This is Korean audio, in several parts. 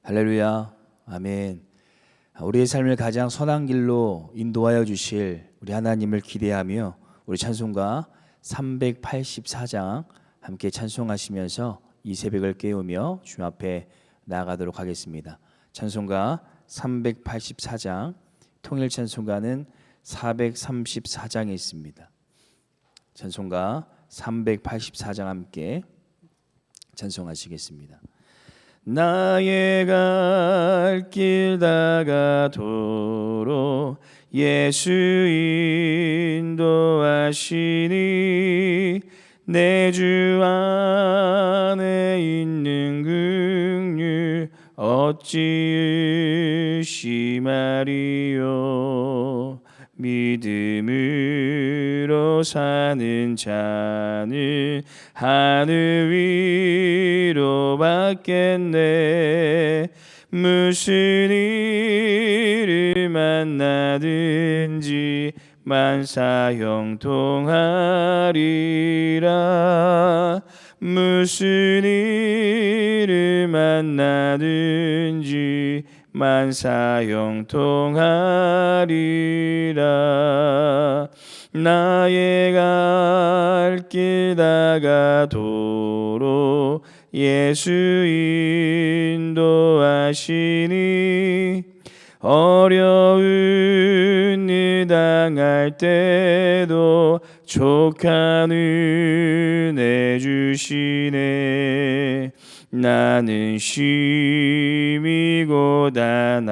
할렐루야, 아멘. 우리의 삶을 가장 선한 길로 인도하여 주실 우리 하나님을 기대하며 우리 찬송가 384장 함께 찬송하시면서 이 새벽을 깨우며 주 앞에 나아가도록 하겠습니다. 찬송가 384장, 통일 찬송가는 434장에 있습니다. 찬송가 384장 함께 찬송하시겠습니다. 나의 갈 길 다가도록 예수 인도하시니 내 주 안에 있는 긍휼 어찌 의심하리요. 믿음으로 사는 자는 하늘 위로 받겠네. 무슨 일을 만나든지 만사 형통하리라. 무슨 일을 만나든지 만사 형통하리라. 나의 갈 길 다가도록 예수 인도하시니 어려운 일 당할 때도 족한 은혜 주시네. 나는 심히 고단하고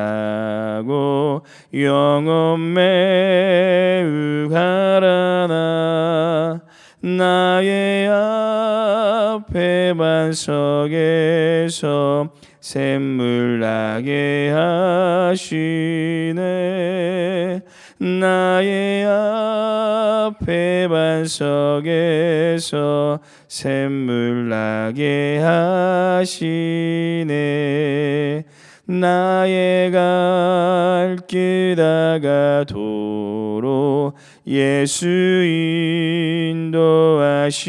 영혼 매우 가라나. 나의 앞에 반석에서 샘물 나게 하시네. 나의 앞에 반석에서 샘물 나게 하시네. 나의 갈 길 다가도록 예수 인도하시니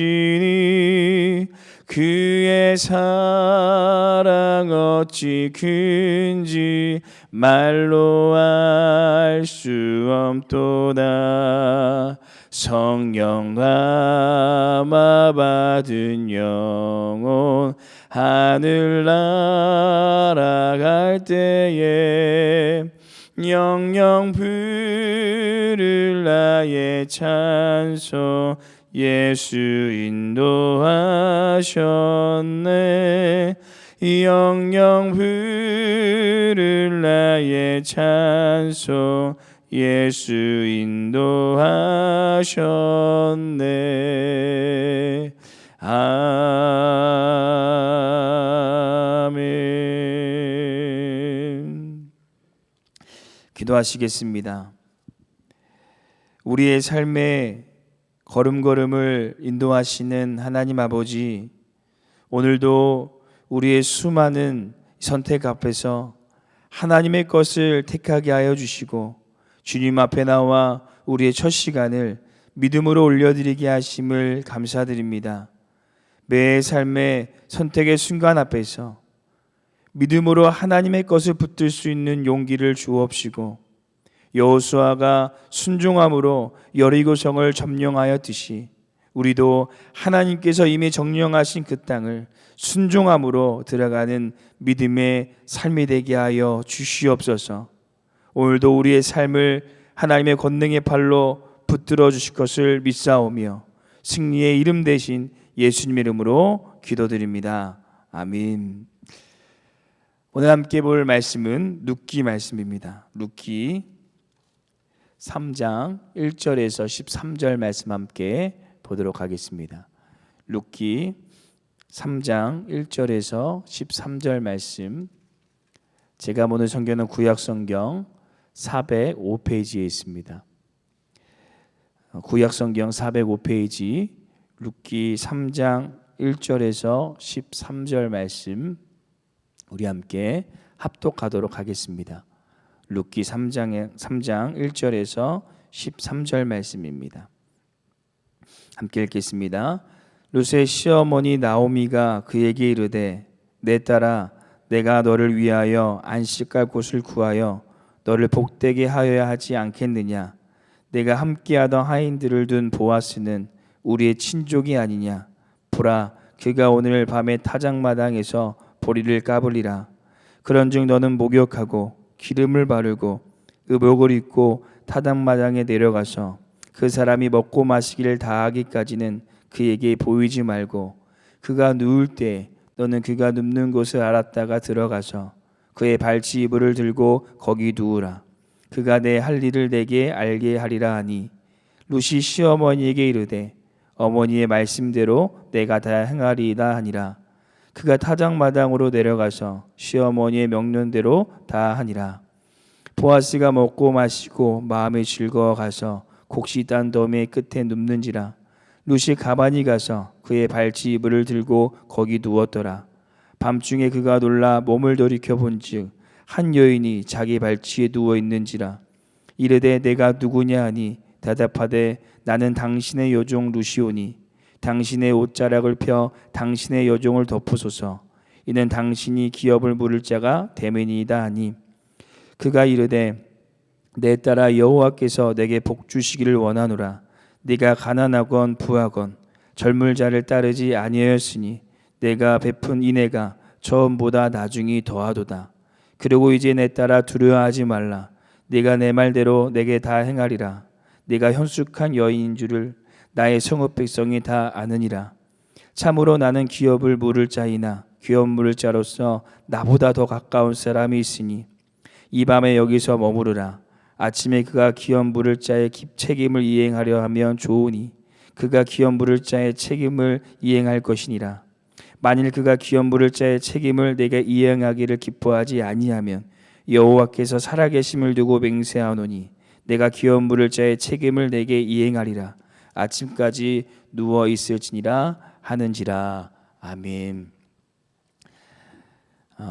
그의 사랑 어찌 큰지 말로 알 수 없도다. 성령 감화 받은 영혼 하늘 날아갈 때에 영영 부를 나의 찬송 예수 인도하셨네. 영영 부를 나의 찬송 예수 인도하셨네. 아멘. 기도하시겠습니다. 우리의 삶의 걸음걸음을 인도하시는 하나님 아버지, 오늘도 우리의 수많은 선택 앞에서 하나님의 것을 택하게 하여 주시고 주님 앞에 나와 우리의 첫 시간을 믿음으로 올려드리게 하심을 감사드립니다. 매 삶의 선택의 순간 앞에서 믿음으로 하나님의 것을 붙들 수 있는 용기를 주옵시고 여호수아가 순종함으로 여리고성을 점령하였듯이 우리도 하나님께서 이미 정령하신 그 땅을 순종함으로 들어가는 믿음의 삶이 되게 하여 주시옵소서. 오늘도 우리의 삶을 하나님의 권능의 팔로 붙들어 주실 것을 믿사오며 승리의 이름 대신 예수님의 이름으로 기도드립니다. 아멘. 오늘 함께 볼 말씀은 룻기 말씀입니다. 룻기 3장 1절에서 13절 말씀 함께 보도록 하겠습니다. 룻기 3장 1절에서 13절 말씀, 제가 보는 성경은 구약성경 405페이지에 있습니다. 구약성경 405페이지 룻기 3장 1절에서 13절 말씀 우리 함께 합독하도록 하겠습니다. 룻기 3장 1절에서 13절 말씀입니다. 함께 읽겠습니다. 룻의 시어머니 나오미가 그에게 이르되 내 딸아 내가 너를 위하여 안식할 곳을 구하여 너를 복되게 하여야 하지 않겠느냐? 내가 함께하던 하인들을 둔 보아스는 우리의 친족이 아니냐? 보라, 그가 오늘 밤에 타작마당에서 보리를 까불리라. 그런즉 너는 목욕하고 기름을 바르고 의복을 입고 타작마당에 내려가서 그 사람이 먹고 마시기를 다하기까지는 그에게 보이지 말고 그가 누울 때 너는 그가 눕는 곳을 알았다가 들어가서 그의 발치 이불을 들고 거기 누우라. 그가 내 할 일을 내게 알게 하리라 하니 룻이 시어머니에게 이르되 어머니의 말씀대로 내가 다 행하리이다 하니라. 그가 타작마당으로 내려가서 시어머니의 명령대로 다 하니라. 보아스가 먹고 마시고 마음이 즐거워가서 곡식 딴 덤의 끝에 눕는지라. 룻이 가만히 가서 그의 발치 이불을 들고 거기 누웠더라. 밤중에 그가 놀라 몸을 돌이켜 본즉 한 여인이 자기 발치에 누워 있는지라. 이르되 내가 누구냐 하니 대답하되 나는 당신의 여종 룻이오니 당신의 옷자락을 펴 당신의 여종을 덮으소서. 이는 당신이 기업을 물을 자가 됨이니이다 하니 그가 이르되 내 딸아 여호와께서 내게 복 주시기를 원하노라. 네가 가난하건 부하건 젊을 자를 따르지 아니하였으니 내가 베푼 인애가 처음보다 나중이 더하도다. 그리고 이제 내 딸아 두려워하지 말라. 네가 내 말대로 내게 다 행하리라. 네가 현숙한 여인인 줄을 나의 성읍 백성이 다 아느니라. 참으로 나는 기업을 물을 자이나 기업 물을 자로서 나보다 더 가까운 사람이 있으니 이 밤에 여기서 머무르라. 아침에 그가 기업 물을 자의 책임을 이행하려 하면 좋으니 그가 기업 물을 자의 책임을 이행할 것이니라. 만일 그가 기업 물을 자의 책임을 내게 이행하기를 기뻐하지 아니하면 여호와께서 살아계심을 두고 맹세하노니 내가 기업 물을 자의 책임을 내게 이행하리라. 아침까지 누워 있을지니라 하는지라. 아멘.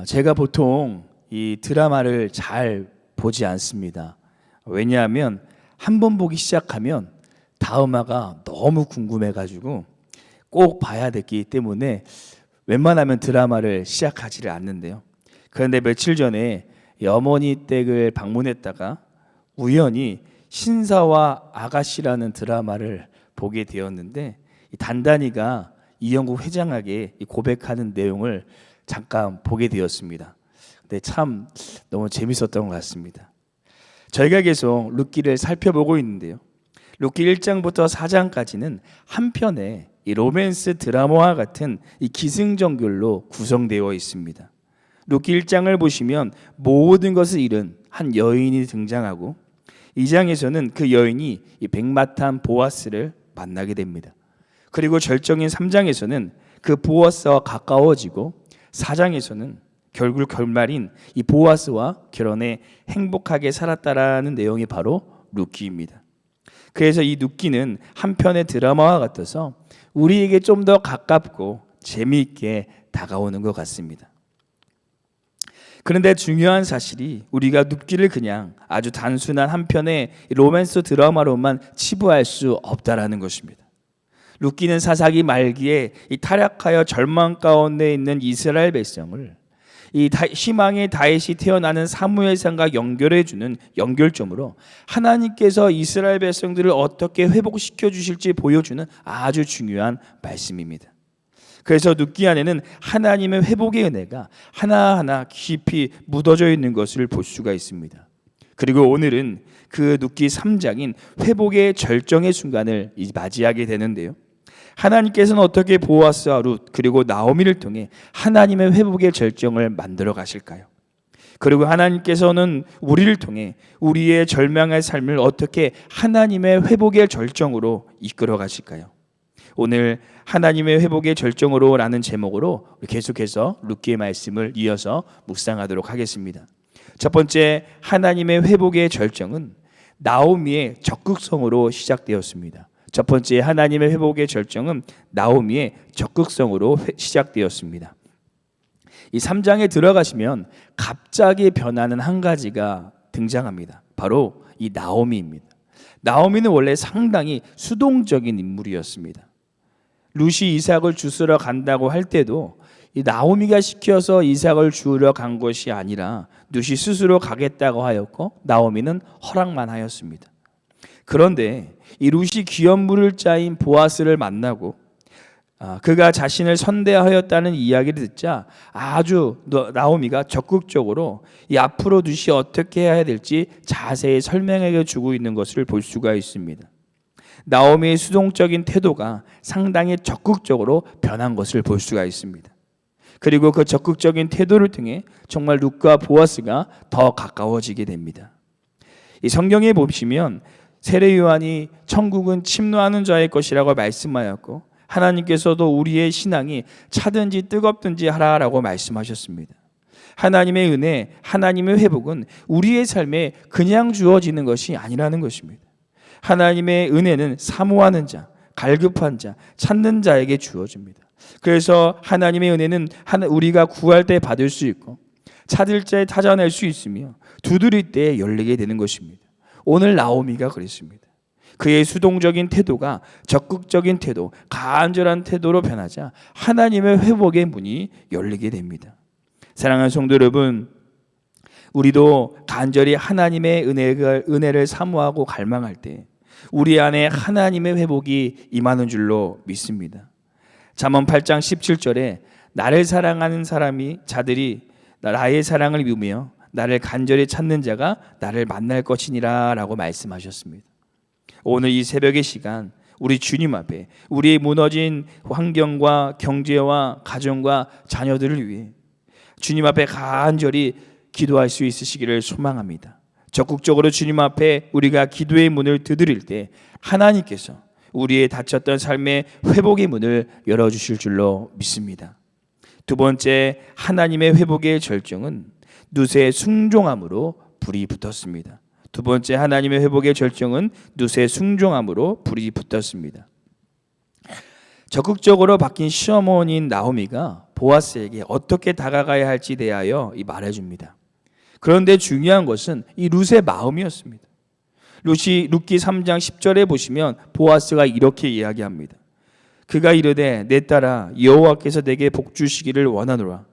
제가 보통 이 드라마를 잘 보지 않습니다. 왜냐하면 한 번 보기 시작하면 다음화가 너무 궁금해가지고 꼭 봐야 되기 때문에 웬만하면 드라마를 시작하지를 않는데요. 그런데 며칠 전에 어머니 댁을 방문했다가 우연히 신사와 아가씨라는 드라마를 보게 되었는데 단단이가 이영국 회장에게 고백하는 내용을 잠깐 보게 되었습니다. 근데 참 너무 재밌었던 것 같습니다. 저희가 계속 룻기를 살펴보고 있는데요. 룻기 1장부터 4장까지는 한 편의 이 로맨스 드라마와 같은 이 기승전결로 구성되어 있습니다. 룻기 1장을 보시면 모든 것을 잃은 한 여인이 등장하고 2장에서는 그 여인이 이 백마탄 보아스를 만나게 됩니다. 그리고 절정인 3장에서는 그 보아스와 가까워지고 4장에서는 결국 결말인 이 보아스와 결혼해 행복하게 살았다라는 내용이 바로 룻기입니다. 그래서 이 룻기는 한편의 드라마와 같아서 우리에게 좀 더 가깝고 재미있게 다가오는 것 같습니다. 그런데 중요한 사실이 우리가 룻기를 그냥 아주 단순한 한편의 로맨스 드라마로만 치부할 수 없다라는 것입니다. 룻기는 사사기 말기에 이 타락하여 절망 가운데 있는 이스라엘 백성을 이 희망의 다윗이 태어나는 사무엘상과 연결해주는 연결점으로 하나님께서 이스라엘 백성들을 어떻게 회복시켜 주실지 보여주는 아주 중요한 말씀입니다. 그래서 룻기 안에는 하나님의 회복의 은혜가 하나하나 깊이 묻어져 있는 것을 볼 수가 있습니다. 그리고 오늘은 그 룻기 3장인 회복의 절정의 순간을 맞이하게 되는데요. 하나님께서는 어떻게 보아스와 룻 그리고 나오미를 통해 하나님의 회복의 절정을 만들어 가실까요? 그리고 하나님께서는 우리를 통해 우리의 절망의 삶을 어떻게 하나님의 회복의 절정으로 이끌어 가실까요? 오늘 하나님의 회복의 절정으로 라는 제목으로 계속해서 룻기의 말씀을 이어서 묵상하도록 하겠습니다. 첫 번째, 하나님의 회복의 절정은 나오미의 적극성으로 시작되었습니다. 첫 번째, 하나님의 회복의 절정은 나오미의 적극성으로 시작되었습니다. 이 3장에 들어가시면 갑자기 변하는 한 가지가 등장합니다. 바로 이 나오미입니다. 나오미는 원래 상당히 수동적인 인물이었습니다. 룻이 이삭을 주스러 간다고 할 때도 이 나오미가 시켜서 이삭을 주우러 간 것이 아니라 룻이 스스로 가겠다고 하였고 나오미는 허락만 하였습니다. 그런데 이 룻이 기업 물을 자인 보아스를 만나고 그가 자신을 선대하였다는 이야기를 듣자 아주 나오미가 적극적으로 이 앞으로 룻이 어떻게 해야 될지 자세히 설명해 주고 있는 것을 볼 수가 있습니다. 나오미의 수동적인 태도가 상당히 적극적으로 변한 것을 볼 수가 있습니다. 그리고 그 적극적인 태도를 통해 정말 룻과 보아스가 더 가까워지게 됩니다. 이 성경에 보시면 세례 요한이 천국은 침노하는 자의 것이라고 말씀하였고 하나님께서도 우리의 신앙이 차든지 뜨겁든지 하라라고 말씀하셨습니다. 하나님의 은혜, 하나님의 회복은 우리의 삶에 그냥 주어지는 것이 아니라는 것입니다. 하나님의 은혜는 사모하는 자, 갈급한 자, 찾는 자에게 주어집니다. 그래서 하나님의 은혜는 우리가 구할 때 받을 수 있고 찾을 때 찾아낼 수 있으며 두드릴 때 열리게 되는 것입니다. 오늘 나오미가 그랬습니다. 그의 수동적인 태도가 적극적인 태도, 간절한 태도로 변하자 하나님의 회복의 문이 열리게 됩니다. 사랑하는 성도 여러분, 우리도 간절히 하나님의 은혜를 사모하고 갈망할 때 우리 안에 하나님의 회복이 임하는 줄로 믿습니다. 잠언 8장 17절에 나를 사랑하는 자들이 나의 사랑을 미우며 나를 간절히 찾는 자가 나를 만날 것이니라 라고 말씀하셨습니다. 오늘 이 새벽의 시간 우리 주님 앞에 우리의 무너진 환경과 경제와 가정과 자녀들을 위해 주님 앞에 간절히 기도할 수 있으시기를 소망합니다. 적극적으로 주님 앞에 우리가 기도의 문을 두드릴 때 하나님께서 우리의 닫혔던 삶의 회복의 문을 열어주실 줄로 믿습니다. 두 번째, 하나님의 회복의 절정은 룻의 순종함으로 불이 붙었습니다. 두 번째, 하나님의 회복의 절정은 룻의 순종함으로 불이 붙었습니다. 적극적으로 바뀐 시어머니인 나오미가 보아스에게 어떻게 다가가야 할지 대하여 말해줍니다. 그런데 중요한 것은 이 룻의 마음이었습니다. 룻기 3장 10절에 보시면 보아스가 이렇게 이야기합니다. 그가 이르되 내 딸아 여호와께서 내게 복 주시기를 원하노라.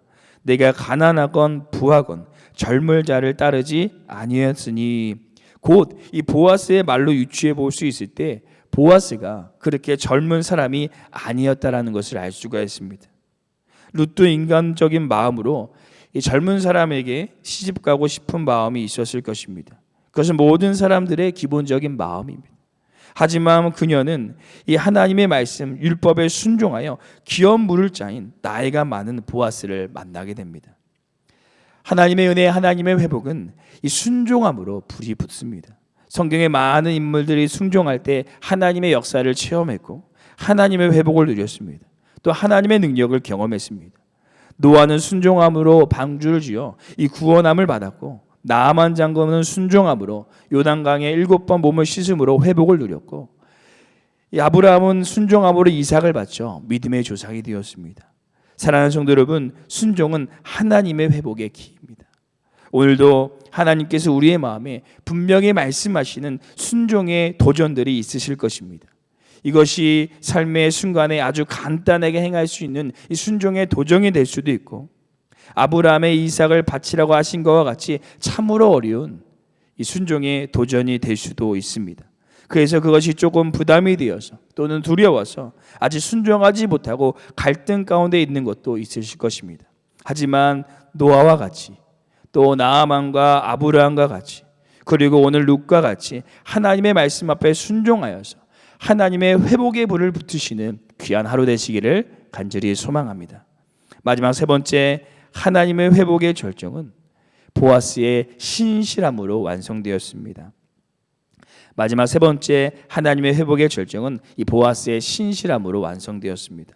내가 가난하건 부하건 젊을 자를 따르지 아니었으니. 곧 이 보아스의 말로 유추해 볼 수 있을 때 보아스가 그렇게 젊은 사람이 아니었다라는 것을 알 수가 있습니다. 룻도 인간적인 마음으로 이 젊은 사람에게 시집 가고 싶은 마음이 있었을 것입니다. 그것은 모든 사람들의 기본적인 마음입니다. 하지만 그녀는 이 하나님의 말씀 율법에 순종하여 기업 물을 자인 나이가 많은 보아스를 만나게 됩니다. 하나님의 은혜, 하나님의 회복은 이 순종함으로 불이 붙습니다. 성경의 많은 인물들이 순종할 때 하나님의 역사를 체험했고 하나님의 회복을 누렸습니다. 또 하나님의 능력을 경험했습니다. 노아는 순종함으로 방주를 지어 이 구원함을 받았고 나아만 장군은 순종함으로 요단강에 7번 몸을 씻음으로 회복을 누렸고 이 아브라함은 순종함으로 이삭을 받죠. 믿음의 조상이 되었습니다. 사랑하는 성도 여러분, 순종은 하나님의 회복의 키입니다. 오늘도 하나님께서 우리의 마음에 분명히 말씀하시는 순종의 도전들이 있으실 것입니다. 이것이 삶의 순간에 아주 간단하게 행할 수 있는 이 순종의 도전이 될 수도 있고 아브라함의 이삭을 바치라고 하신 것과 같이 참으로 어려운 이 순종의 도전이 될 수도 있습니다. 그래서 그것이 조금 부담이 되어서 또는 두려워서 아직 순종하지 못하고 갈등 가운데 있는 것도 있으실 것입니다. 하지만 노아와 같이 또 나아만과 아브라함과 같이 그리고 오늘 룻과 같이 하나님의 말씀 앞에 순종하여서 하나님의 회복의 불을 붙으시는 귀한 하루 되시기를 간절히 소망합니다. 마지막 세 번째, 하나님의 회복의 절정은 보아스의 신실함으로 완성되었습니다. 마지막 세 번째, 하나님의 회복의 절정은 이 보아스의 신실함으로 완성되었습니다.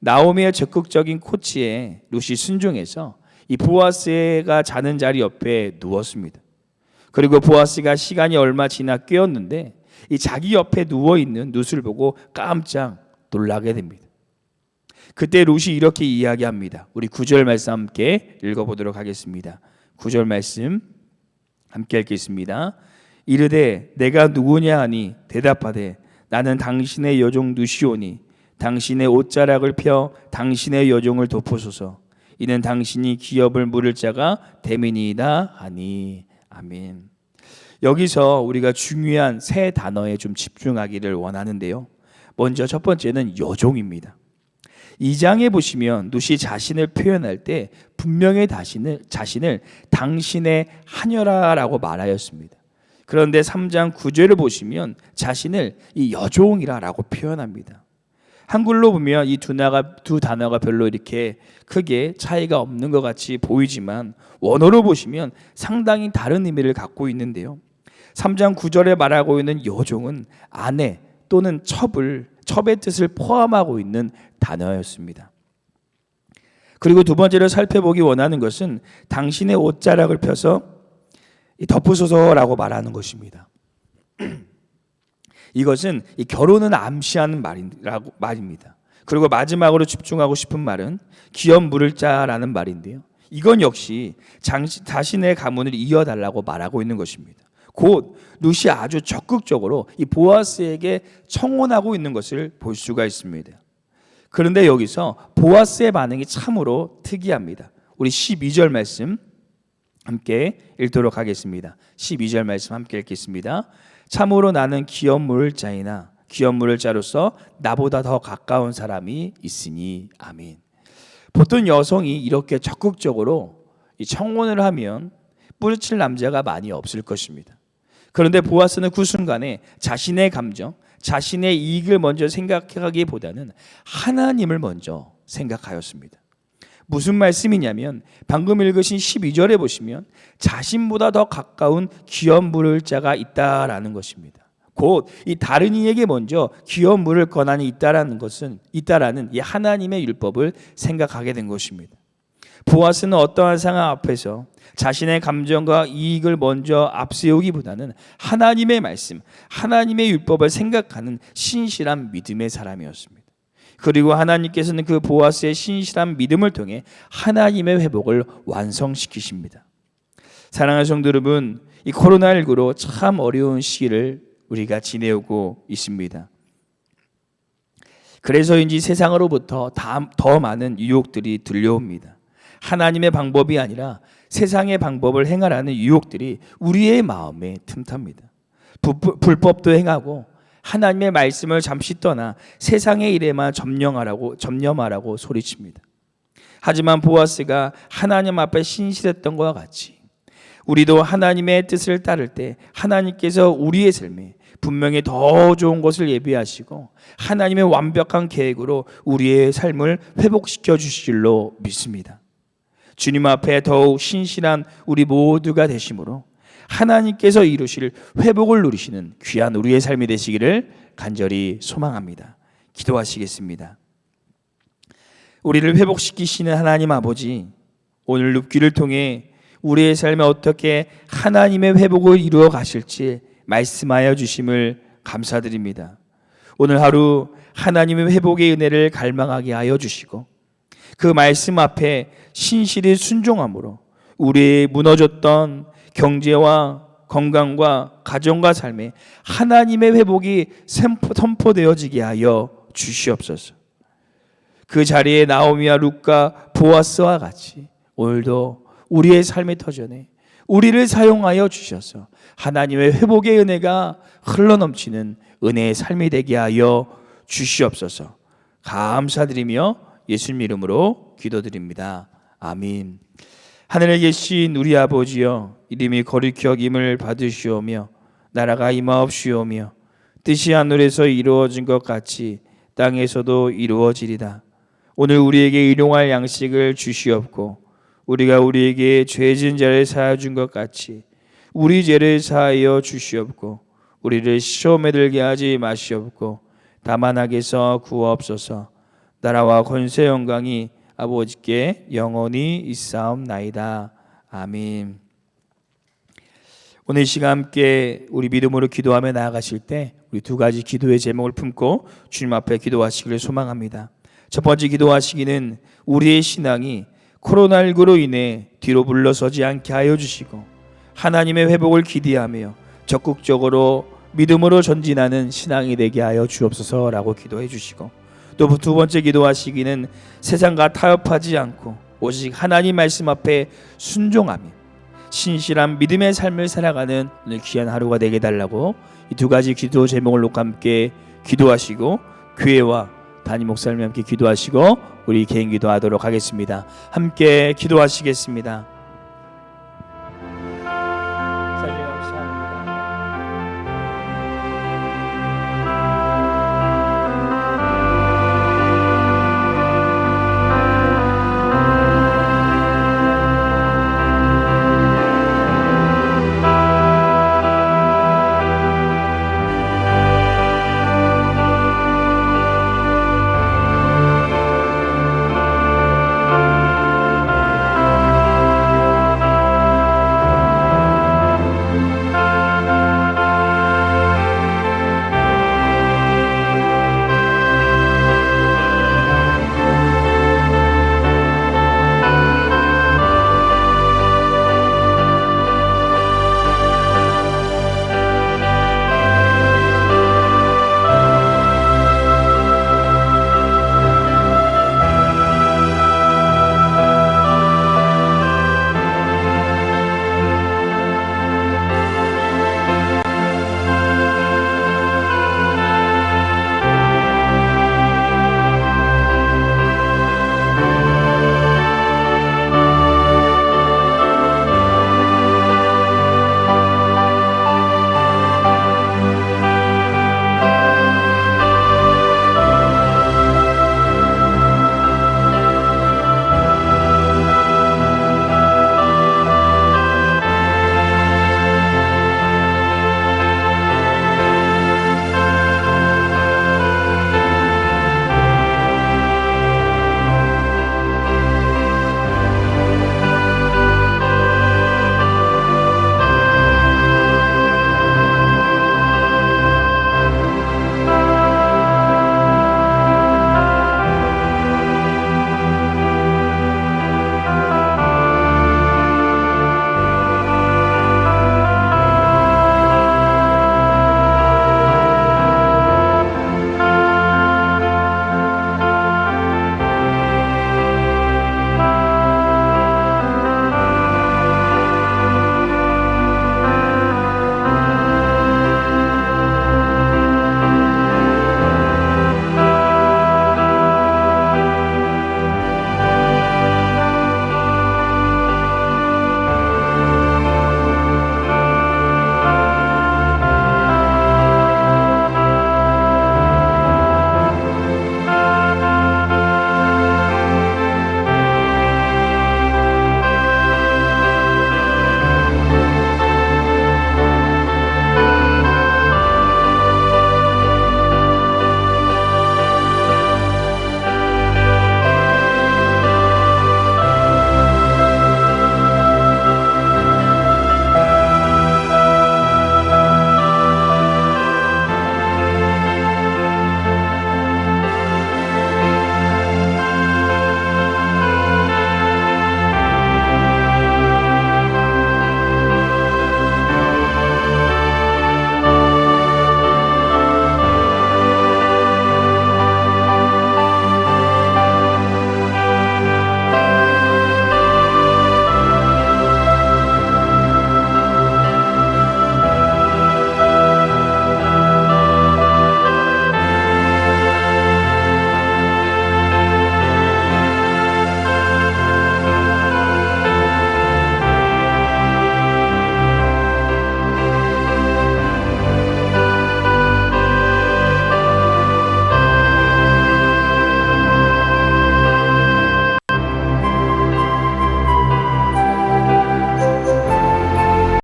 나오미의 적극적인 코치에 룻이 순종해서 이 보아스가 자는 자리 옆에 누웠습니다. 그리고 보아스가 시간이 얼마 지나 깨었는데 이 자기 옆에 누워있는 룻을 보고 깜짝 놀라게 됩니다. 그때 룻이 이렇게 이야기합니다. 우리 9절 말씀 함께 읽어보도록 하겠습니다. 9절 말씀 함께 읽겠습니다. 이르되 내가 누구냐 하니 대답하되 나는 당신의 여종 룻이오니 당신의 옷자락을 펴 당신의 여종을 덮으소서. 이는 당신이 기업을 물을 자가 됨이니이다 하니. 아멘. 여기서 우리가 중요한 세 단어에 좀 집중하기를 원하는데요. 먼저 첫 번째는 여종입니다. 2장에 보시면 룻이 자신을 표현할 때 분명히 자신을 당신의 하녀라라고 말하였습니다. 그런데 3장 9절을 보시면 자신을 이 여종이라라고 표현합니다. 한글로 보면 이 두 단어가 별로 이렇게 크게 차이가 없는 것 같이 보이지만 원어로 보시면 상당히 다른 의미를 갖고 있는데요. 3장 9절에 말하고 있는 여종은 아내 또는 첩의 뜻을 포함하고 있는 단어였습니다. 그리고 두 번째로 살펴보기 원하는 것은 당신의 옷자락을 펴서 덮으소서라고 말하는 것입니다. 이것은 이 결혼을 암시하는 말입니다. 그리고 마지막으로 집중하고 싶은 말은 기업 물을 자라는 말인데요. 이건 역시 자신의 가문을 이어달라고 말하고 있는 것입니다. 곧 룻이 아주 적극적으로 이 보아스에게 청혼하고 있는 것을 볼 수가 있습니다. 그런데 여기서 보아스의 반응이 참으로 특이합니다. 우리 12절 말씀 함께 읽도록 하겠습니다. 12절 말씀 함께 읽겠습니다. 참으로 나는 기업 물을 자이나 기업 물을 자로서 나보다 더 가까운 사람이 있으니. 아멘. 보통 여성이 이렇게 적극적으로 청혼을 하면 뿌리칠 남자가 많이 없을 것입니다. 그런데 보아스는 그 순간에 자신의 감정, 자신의 이익을 먼저 생각하기보다는 하나님을 먼저 생각하였습니다. 무슨 말씀이냐면 방금 읽으신 12절에 보시면 자신보다 더 가까운 기업 물을 자가 있다라는 것입니다. 곧 이 다른 이에게 먼저 기업 물을 권한이 있다라는 이 하나님의 율법을 생각하게 된 것입니다. 보아스는 어떠한 상황 앞에서 자신의 감정과 이익을 먼저 앞세우기보다는 하나님의 말씀, 하나님의 율법을 생각하는 신실한 믿음의 사람이었습니다. 그리고 하나님께서는 그 보아스의 신실한 믿음을 통해 하나님의 회복을 완성시키십니다. 사랑하는 성도 여러분, 이 코로나19로 참 어려운 시기를 우리가 지내오고 있습니다. 그래서인지 세상으로부터 더 많은 유혹들이 들려옵니다. 하나님의 방법이 아니라 세상의 방법을 행하라는 유혹들이 우리의 마음에 틈탑니다. 불법도 행하고 하나님의 말씀을 잠시 떠나 세상의 일에만 점념하라고 소리칩니다. 하지만 보아스가 하나님 앞에 신실했던 것과 같이 우리도 하나님의 뜻을 따를 때 하나님께서 우리의 삶에 분명히 더 좋은 것을 예비하시고 하나님의 완벽한 계획으로 우리의 삶을 회복시켜 주실 줄로 믿습니다. 주님 앞에 더욱 신실한 우리 모두가 되심으로 하나님께서 이루실 회복을 누리시는 귀한 우리의 삶이 되시기를 간절히 소망합니다. 기도하시겠습니다. 우리를 회복시키시는 하나님 아버지, 오늘 룻기를 통해 우리의 삶에 어떻게 하나님의 회복을 이루어 가실지 말씀하여 주심을 감사드립니다. 오늘 하루 하나님의 회복의 은혜를 갈망하게 하여 주시고 그 말씀 앞에 신실히 순종함으로 우리의 무너졌던 경제와 건강과 가정과 삶에 하나님의 회복이 선포되어지게 하여 주시옵소서. 그 자리에 나오미와 룻과 보아스와 같이 오늘도 우리의 삶의 터전에 우리를 사용하여 주셔서 하나님의 회복의 은혜가 흘러넘치는 은혜의 삶이 되게 하여 주시옵소서. 감사드리며 예수님 이름으로 기도드립니다. 아멘. 하늘에 계신 우리 아버지여, 이름이 거룩히 여김을 받으시오며 나라가 임하옵시오며 뜻이 하늘에서 이루어진 것 같이 땅에서도 이루어지리다. 오늘 우리에게 일용할 양식을 주시옵고 우리가 우리에게 죄진 자를 사하여 준 것 같이 우리 죄를 사하여 주시옵고 우리를 시험에 들게 하지 마시옵고 다만 악에서 구하옵소서. 나라와 권세 영광이 아버지께 영원히 있사옵나이다. 아멘. 오늘 이 시간 함께 우리 믿음으로 기도하며 나아가실 때 우리 두 가지 기도의 제목을 품고 주님 앞에 기도하시기를 소망합니다. 첫 번째 기도하시기는 우리의 신앙이 코로나19로 인해 뒤로 물러서지 않게 하여 주시고 하나님의 회복을 기대하며 적극적으로 믿음으로 전진하는 신앙이 되게 하여 주옵소서라고 기도해 주시고, 또 두 번째 기도하시기는 세상과 타협하지 않고 오직 하나님 말씀 앞에 순종하며 신실한 믿음의 삶을 살아가는 오늘 귀한 하루가 되게 달라고 이 두 가지 기도 제목을 놓고 함께 기도하시고 교회와 담임 목사님 함께 기도하시고 우리 개인 기도하도록 하겠습니다. 함께 기도하시겠습니다.